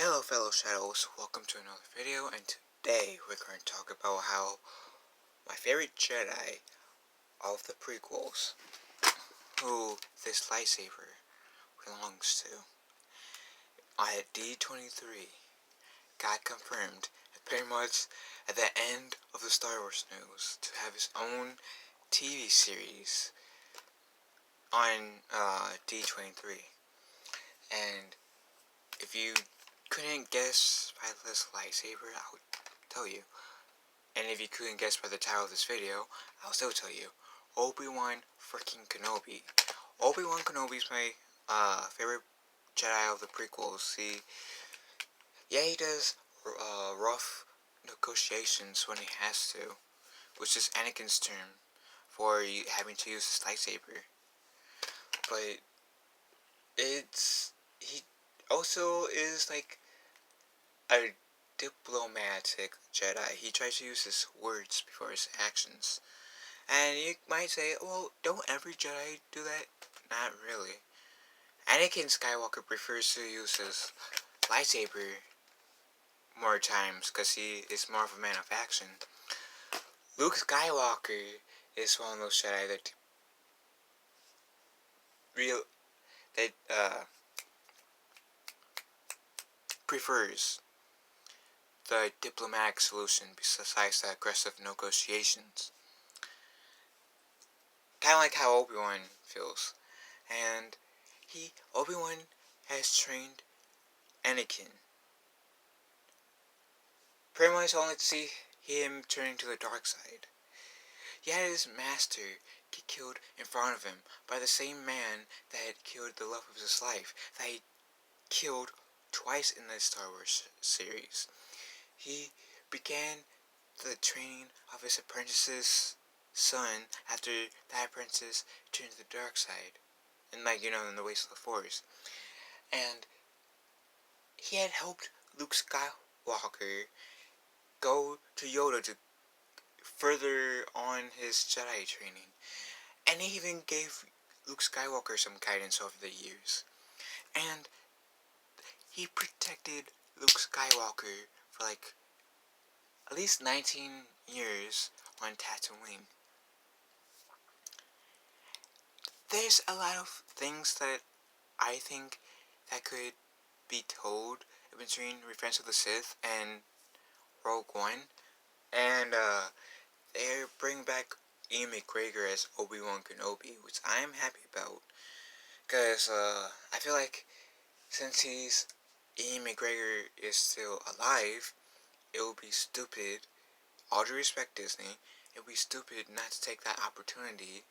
Hello fellow Shadows, welcome to another video, and today we're going to talk about how my favorite Jedi of the prequels, who this lightsaber belongs to, at D23, got confirmed pretty much at the end of the Star Wars news to have his own TV series on D23. And if you couldn't guess by this lightsaber, I would tell you. And if you couldn't guess by the title of this video, I'll still tell you. Obi-Wan freaking Kenobi. Obi-Wan Kenobi is my favorite Jedi of the prequels. He does rough negotiations when he has to, which is Anakin's term for having to use his lightsaber. But he also is like a diplomatic Jedi. He tries to use his words before his actions. And you might say, well, don't every Jedi do that? Not really. Anakin Skywalker prefers to use his lightsaber more times because he is more of a man of action. Luke Skywalker is one of those Jedi that prefers the diplomatic solution besides the aggressive negotiations. Kind of like how Obi-Wan feels. And Obi-Wan has trained Anakin. Pretty much only to see him turning to the dark side. He had his master get killed in front of him by the same man that had killed the love of his life, that he killed twice in the Star Wars series. He began the training of his apprentice's son after that apprentice turned to the dark side, and in the ways of the Force. And he had helped Luke Skywalker go to Yoda to further on his Jedi training. And he even gave Luke Skywalker some guidance over the years. And he protected Luke Skywalker for at least 19 years on Tatooine. There's a lot of things that I think that could be told between Revenge of the Sith and Rogue One. And they bring back Ian McGregor as Obi-Wan Kenobi, which I'm happy about. Because I feel like since Ian McGregor is still alive, it would be stupid, all due respect Disney, it would be stupid not to take that opportunity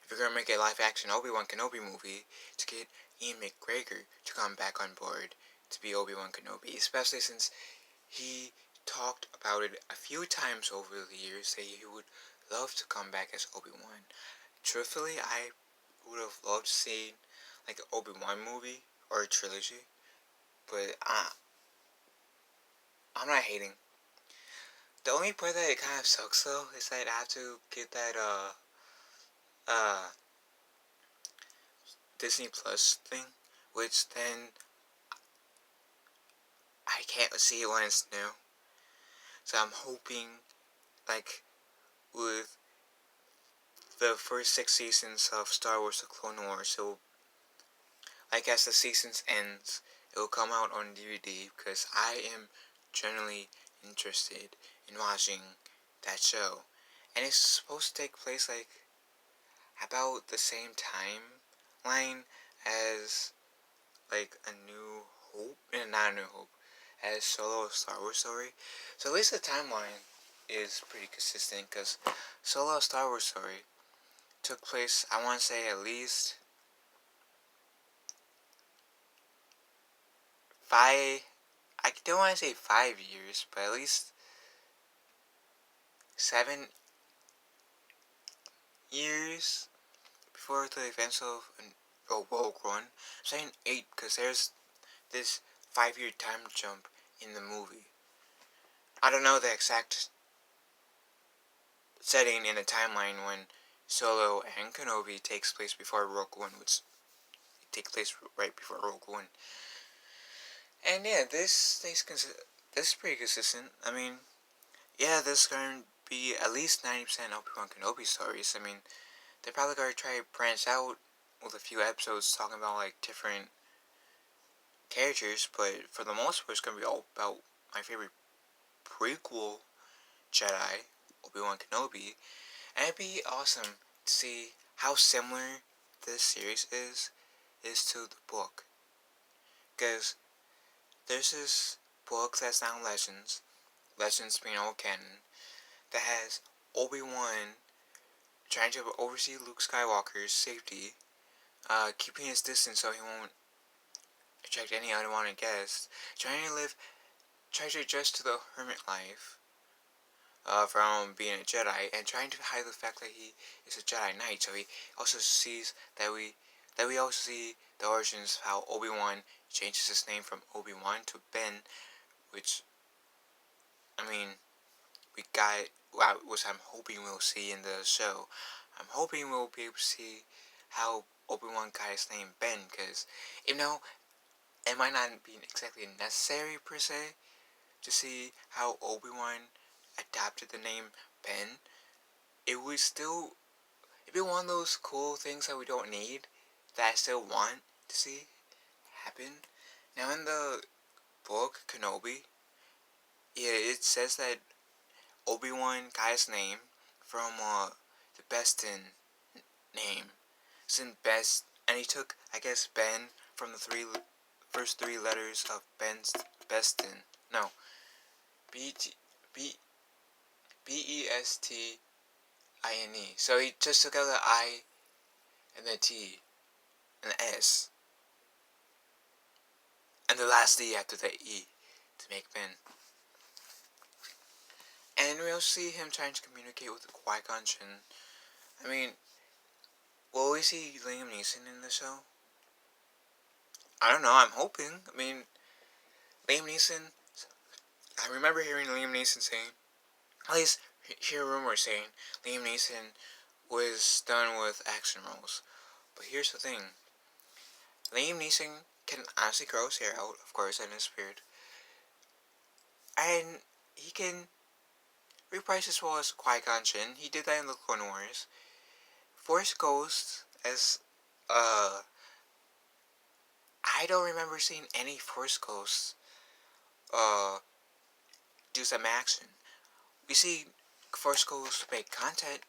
if you're going to make a live-action Obi-Wan Kenobi movie to get Ian McGregor to come back on board to be Obi-Wan Kenobi, especially since he talked about it a few times over the years that he would love to come back as Obi-Wan. Truthfully, I would have loved to see an Obi-Wan movie or a trilogy, but I'm not hating. The only part that it kind of sucks though is that I have to get that Disney Plus thing, which then I can't see it when it's new. So I'm hoping, with the first 6 seasons of Star Wars The Clone Wars, as the seasons ends, it will come out on DVD, because I am generally interested in watching that show. And it's supposed to take place, about the same timeline as, A New Hope, not A New Hope, as Solo, a Star Wars story. So at least the timeline is pretty consistent, because Solo, a Star Wars story took place, I want to say, at least I don't want to say 5 years, but at least 7 years before the events of Rogue One. I'm saying 8 because there's this 5-year time jump in the movie. I don't know the exact setting in the timeline when Solo and Kenobi takes place before Rogue One, which takes place right before Rogue One. And yeah, this is pretty consistent. I mean, yeah, this is going to be at least 90% Obi-Wan Kenobi stories. I mean, they're probably going to try to branch out with a few episodes talking about, like, different characters, but for the most part, it's going to be all about my favorite prequel Jedi, Obi-Wan Kenobi. And it'd be awesome to see how similar this series is to the book. Because there's this book that's now Legends being old canon, that has Obi-Wan trying to oversee Luke Skywalker's safety, keeping his distance so he won't attract any unwanted guests, trying to adjust to the hermit life, from being a Jedi, and trying to hide the fact that he is a Jedi Knight. So he also sees that we also see the origins of how Obi-Wan changes his name from Obi-Wan to Ben, which, I mean, we got, which I'm hoping we'll see in the show. I'm hoping we'll be able to see how Obi-Wan got his name Ben, because, you know, it might not be exactly necessary per se to see how Obi-Wan adapted the name Ben. It would still, it'd be one of those cool things that we don't need, that I still want to see happen. Now in the book, Kenobi, yeah, it says that Obi-Wan got his name from, the Bestin name. Since Best, and he took, I guess, Ben from the first three letters of Bestin. No, B T B Bestine. So he just took out the I and the T and the S and the last D after the E to make Ben. And we also see him trying to communicate with the Qui-Gon Jinn. I mean, will we see Liam Neeson in the show? I don't know, I'm hoping. I mean, Liam Neeson, I remember hearing Liam Neeson saying, at least hear rumors saying, Liam Neeson was done with action roles. But here's the thing. Liam Neeson can honestly grow his hair out, of course, and his beard. And he can reprise his role as Qui-Gon Jinn. He did that in the Clone Wars. Force Ghost as, I don't remember seeing any Force Ghosts, do some action. We see Force Ghosts make contact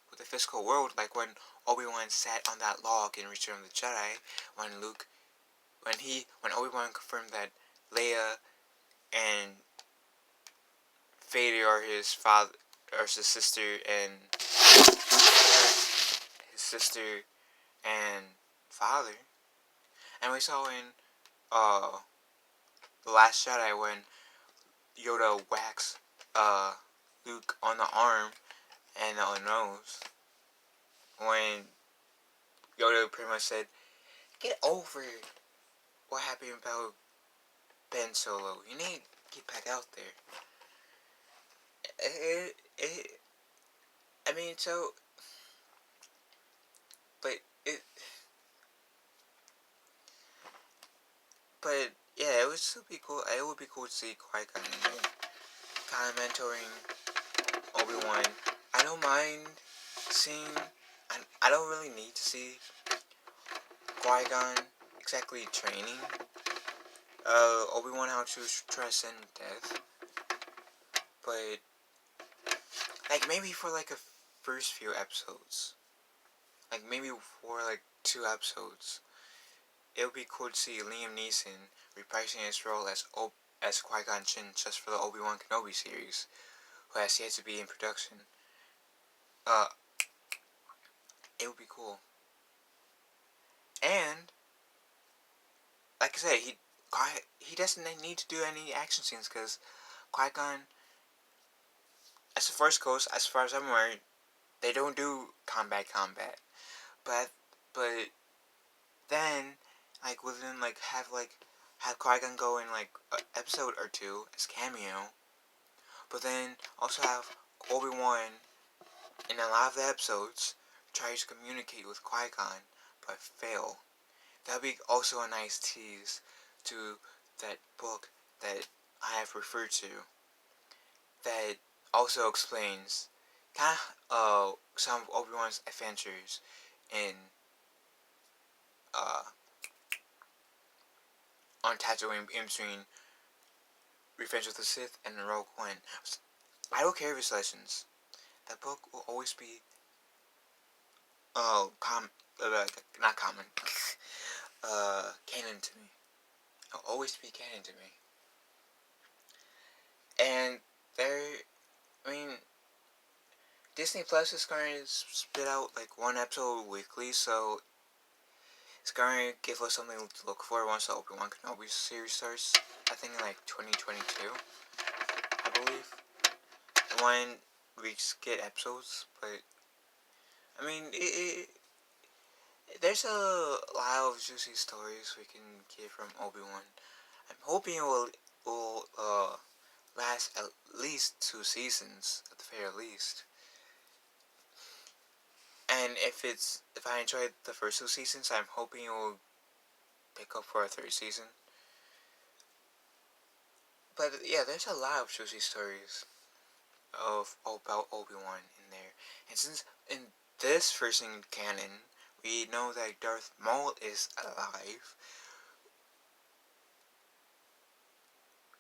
with the physical world, like when Obi-Wan sat on that log in Return of the Jedi, when Obi-Wan confirmed that Leia and Vader are his father, or his sister and father. And we saw in The Last Jedi when Yoda whacks Luke on the arm and on the nose, when Yoda pretty much said, "Get over what happened about Ben Solo. You need to get back out there." I mean, so, but yeah, it would still be cool. It would be cool to see Qui-Gon kind of mentoring Obi-Wan. I don't mind seeing. I don't really need to see Qui-Gon exactly training Obi-Wan how to transcend death, but like maybe for like a first few episodes, like maybe for like 2 episodes, it would be cool to see Liam Neeson reprising his role as Qui-Gon Jinn just for the Obi-Wan Kenobi series, who has yet to be in production. It would be cool. And like I said, he doesn't need to do any action scenes, because Qui-Gon, as the Force Ghost, as far as I'm aware, they don't do combat. But then, like, within, like, have Qui-Gon go in, like, an episode or 2 as cameo, but then also have Obi-Wan, in a lot of the episodes, try to communicate with Qui-Gon, but fail. that'd be also a nice tease to that book that I have referred to. That also explains kind of some of Obi-Wan's adventures in uh on Tatooine in between Revenge of the Sith and Rogue One. I don't care if it's Legends. That book will always be not common, canon to me. It'll always be canon to me. And there, I mean, Disney Plus is going to spit out like one episode weekly, so it's going to give us something to look for once the Obi-Wan Kenobi series starts. I think in like 2022, I believe. When we get episodes, but I mean, there's a lot of juicy stories we can get from Obi-Wan. I'm hoping it will last at least 2 seasons, at the very least. And if I enjoyed the first 2 seasons, I'm hoping it will pick up for a third season. But yeah, there's a lot of juicy stories about Obi-Wan in there. And since in this first in canon, we know that Darth Maul is alive,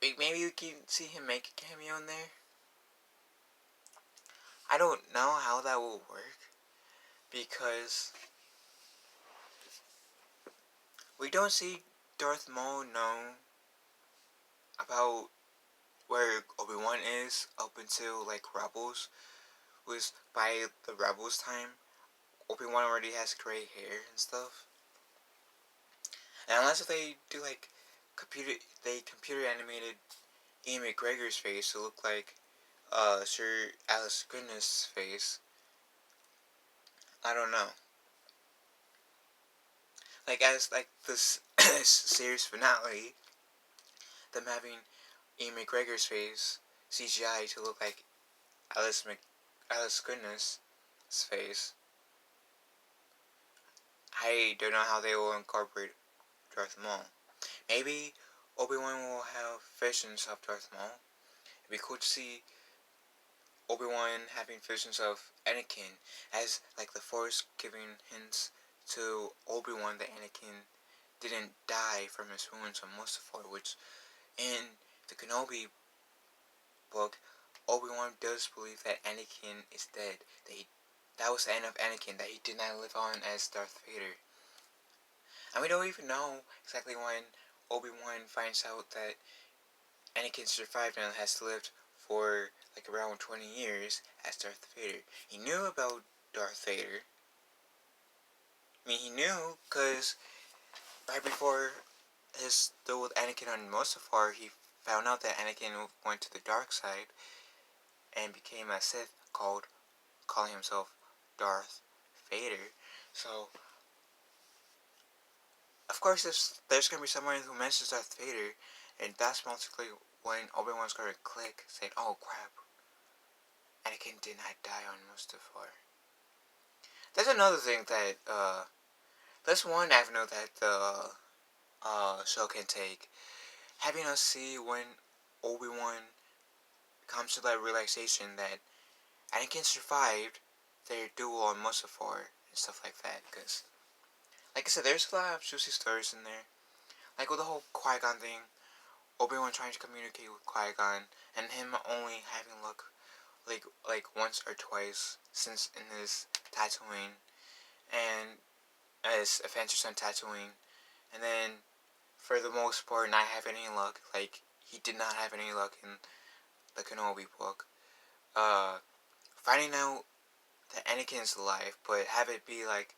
maybe we can see him make a cameo in there. I don't know how that will work, because we don't see Darth Maul know about where Obi-Wan is up until like Rebels. Was by the Rebels time, Obi-Wan already has gray hair and stuff. And unless they do like computer animated Ian McGregor's face to look like Sir Alice Goodness' face, I don't know. Like as like this series finale, them having Ian McGregor's face CGI to look like Alice Goodness' face. I don't know how they will incorporate Darth Maul. Maybe Obi-Wan will have visions of Darth Maul. It'd be cool to see Obi-Wan having visions of Anakin, as like the Force giving hints to Obi-Wan that Anakin didn't die from his wounds on Mustafar, which in the Kenobi book, Obi-Wan does believe that Anakin is dead, that was the end of Anakin, that he did not live on as Darth Vader. And we don't even know exactly when Obi-Wan finds out that Anakin survived and has lived for like around 20 years as Darth Vader. He knew about Darth Vader. I mean, he knew because right before his duel with Anakin on Mustafar, he found out that Anakin went to the dark side and became a Sith, calling himself Darth Vader. So, of course, there's going to be someone who mentions Darth Vader, and that's basically when Obi-Wan's going to click, saying, oh crap, Anakin did not die on Mustafar. That's another thing that, that's one avenue that the show can take. Having us see when Obi-Wan comes to that realization that Anakin survived their duel on Mustafar and stuff like that. Because, like I said, there's a lot of juicy stories in there. Like with the whole Qui-Gon thing, Obi-Wan trying to communicate with Qui-Gon, and him only having luck like once or twice since in his Tatooine and as adventures on Tatooine, and then for the most part not have any luck. Like he did not have any luck in the Kenobi book. Finding out that Anakin's alive, but have it be like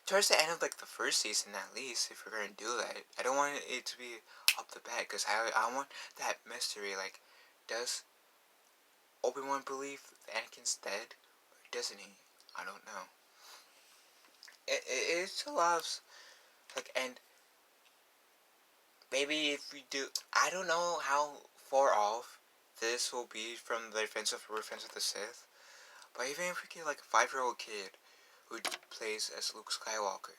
towards the end of like the first season at least, if we're gonna do that. I don't want it to be up the bat, because I want that mystery. Like, does Obi-Wan believe that Anakin's dead, or doesn't he? I don't know. It's a lot of, like, and maybe if we do, I don't know how far off this will be from the Revenge of the Sith, but even if we get like a 5-year-old kid who plays as Luke Skywalker,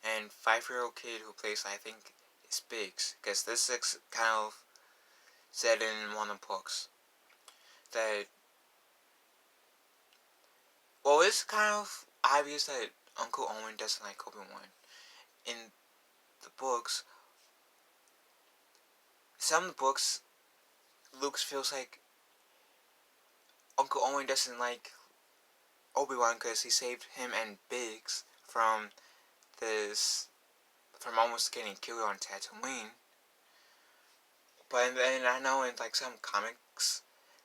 and 5-year-old kid who plays, I think, is Biggs, because this is kind of said in one of the books that, well, it's kind of obvious that Uncle Owen doesn't like Obi-Wan. In the books, some of the books, Luke feels like Uncle Owen doesn't like Obi-Wan because he saved him and Biggs from this, from almost getting killed on Tatooine. But then I know in like some comics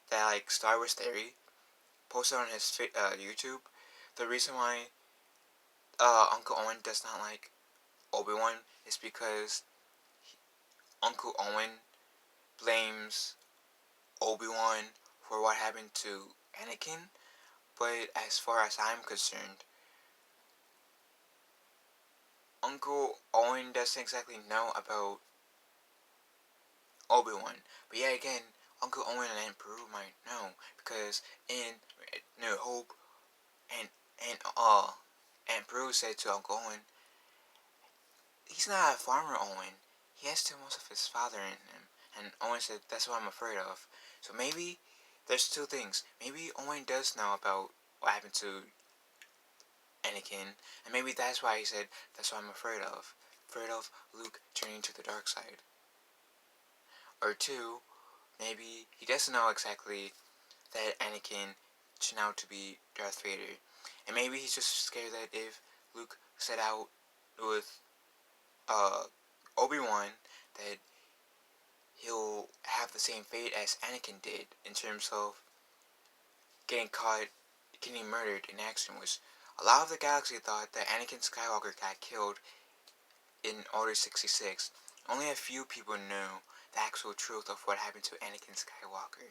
that like Star Wars Theory posted on his YouTube, the reason why Uncle Owen does not like Obi-Wan is because Uncle Owen blames Obi-Wan for what happened to Anakin, but as far as I'm concerned, Uncle Owen doesn't exactly know about Obi-Wan. But yeah, again, Uncle Owen and Aunt Beru might know, because in New Hope, and Aunt Beru said to Uncle Owen, he's not a farmer, Owen. He has too much of his father in him. And Owen said, that's what I'm afraid of. So maybe there's two things. Maybe Owen does know about what happened to Anakin, and maybe that's why he said, that's what I'm afraid of. Afraid of Luke turning to the dark side. Or two, maybe he doesn't know exactly that Anakin turned out to be Darth Vader. And maybe he's just scared that if Luke set out with Obi-Wan, that he'll have the same fate as Anakin did in terms of getting caught, getting murdered in action, which a lot of the galaxy thought that Anakin Skywalker got killed in Order 66. Only a few people knew the actual truth of what happened to Anakin Skywalker.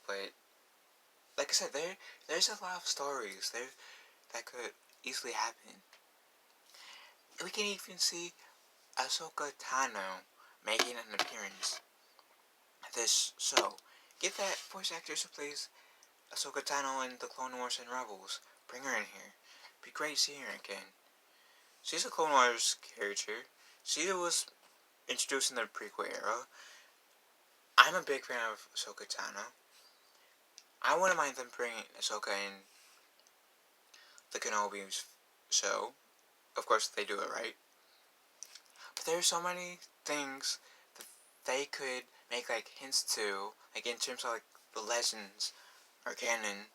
But like I said, there's a lot of stories there that could easily happen. We can even see Ahsoka Tano making an appearance this show. Get that voice actress who plays Ahsoka Tano in the Clone Wars and Rebels. Bring her in here. Be great seeing her again. She's a Clone Wars character. She was introduced in the prequel era. I'm a big fan of Ahsoka Tano. I wouldn't mind them bringing Ahsoka in the Kenobi show. Of course, they do it right. But there's so many things that they could make like hints to, like in terms of like the legends or canon.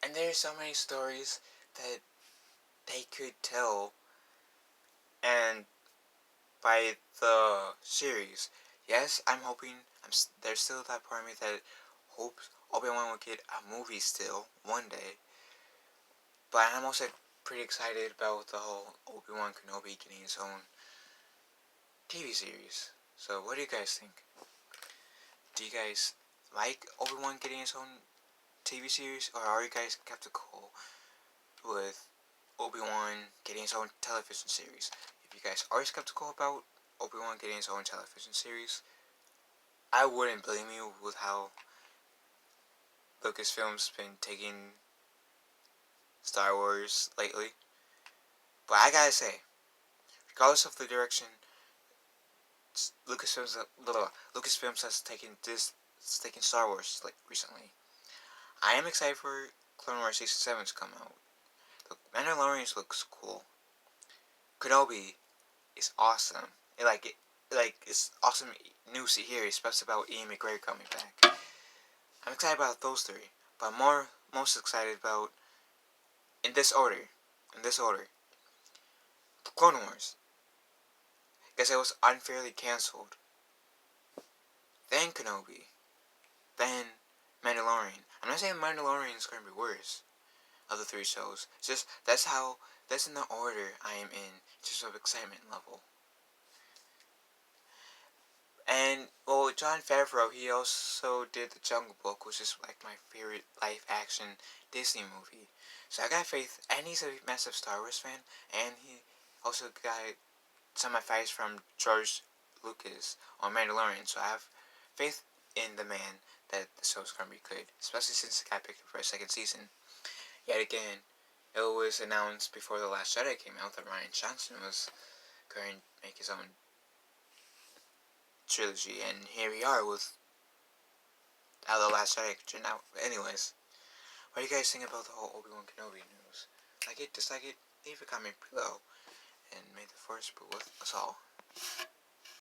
And there's so many stories that they could tell, and by the series. Yes, I'm hoping. There's still that part of me that hopes Obi-Wan will get a movie still one day. But I'm also pretty excited about the whole Obi-Wan Kenobi getting his own TV series. So what do you guys think? Do you guys like Obi-Wan getting his own TV series, or are you guys skeptical with Obi-Wan getting his own television series? If you guys are skeptical about Obi-Wan getting his own television series, I wouldn't blame you with how Lucasfilm's been taking Star Wars lately. But I gotta say, regardless of the direction Lucasfilms has taken Star Wars like recently, I am excited for Clone Wars Season 7 to come out. The Mandalorian looks cool. Kenobi is awesome. It's awesome news to hear, especially about Ian McGregor coming back. I'm excited about those three, but I'm most excited about in this order, the Clone Wars, because it was unfairly cancelled. Then Kenobi, then Mandalorian. I'm not saying Mandalorian is going to be worse of the three shows. It's just that's in the order I am in terms of excitement level. And well, Jon Favreau, he also did The Jungle Book, which is like my favorite live action Disney movie. So I got faith, and he's a massive Star Wars fan, and he also got some advice from George Lucas on Mandalorian. So I have faith in the man that the show's gonna be good, especially since it got picked up for a second season. Yet again, it was announced before The Last Jedi came out that Rian Johnson was going to make his own trilogy, and here we are with how The Last Jedi turned out. But anyways, what do you guys think about the whole Obi-Wan Kenobi news? Like it, dislike it, leave a comment below, and may the Force be with us all.